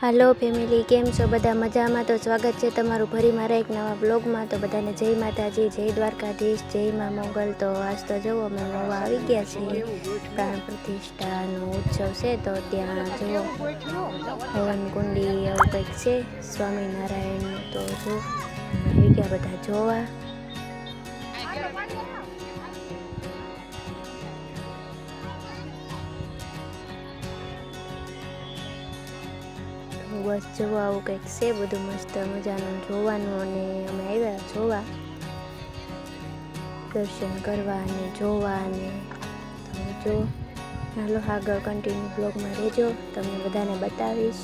હાલો family, કેમ છો બધા? મજામાં? તો સ્વાગત છે તમારું ફરી મારા એક નવા બ્લોગમાં। તો બધાને જય માતાજી, જય દ્વારકાધીશ, જય મા મોગલ। તો આજ તો જુઓ અમે મોવા આવી ગયા છીએ, પ્રાણ પ્રતિષ્ઠાનો ઉત્સવ છે તો ત્યાં જુઓ હવન કુંડી એવું કંઈક છે સ્વામિનારાયણનું। તો જો આવી ગયા બધા જોવા। બસ જોવા આવું કંઈક છે બધું મસ્ત મજાનું જોવાનું, અને અમે આવ્યા જોવા, દર્શન કરવા અને જોવા। અને જો હાલો આગળ કન્ટિન્યુ બ્લોગમાં રહેજો, તમને બધાને બતાવીશ,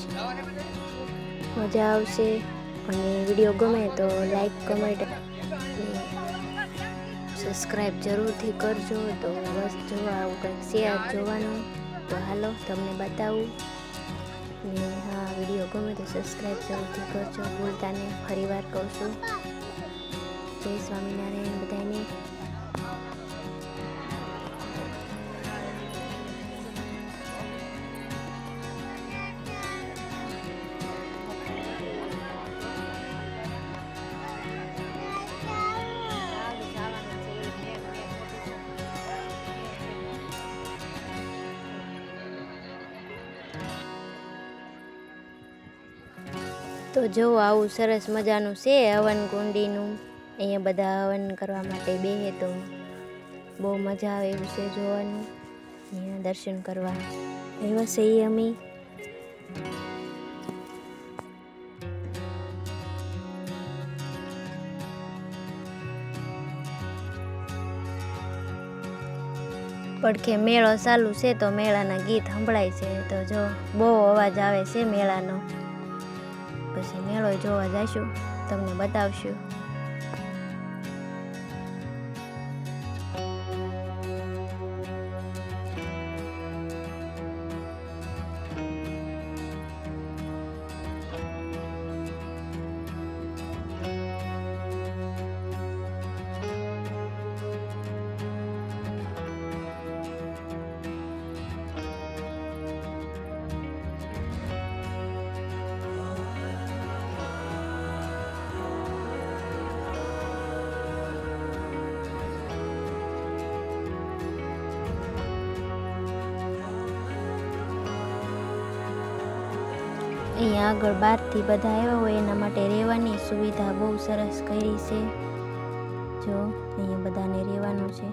મજા આવશે। અને વિડીયો ગમે તો લાઈક કમેન્ટ સબસ્ક્રાઈબ જરૂરથી કરજો। તો બસ જોવા આવું કંઈક છે આજ જોવાનું, તો હાલો તમને બતાવું। ને હા, વિડીયો ગમે તો સબસ્ક્રાઈબ જરૂરથી કરજો, ભૂલતા નહીં। ફરી વાર કહું છું, જય સ્વામિનારાયણ બધાને। તો જો આવું સરસ મજાનું છે હવન કુંડીનું, અહીંયા બધા હવન કરવા માટે બેહે તો બહુ મજા આવે એવું છે જોવાનું। અહીંયા દર્શન કરવા આવ્યા છીએ અમે। પડખે મેળો ચાલુ છે તો મેળાના ગીત સંભળાય છે। તો જો બહુ અવાજ આવે છે મેળાનો, પછી મેળો જોવા જઈશું, તમને બતાવશું। અહીંયા આગળ બહારથી બધા આવ્યા હોય એના માટે રહેવાની સુવિધા બહુ સરસ કરી છે। જો અહીંયા બધાને રહેવાનું છે।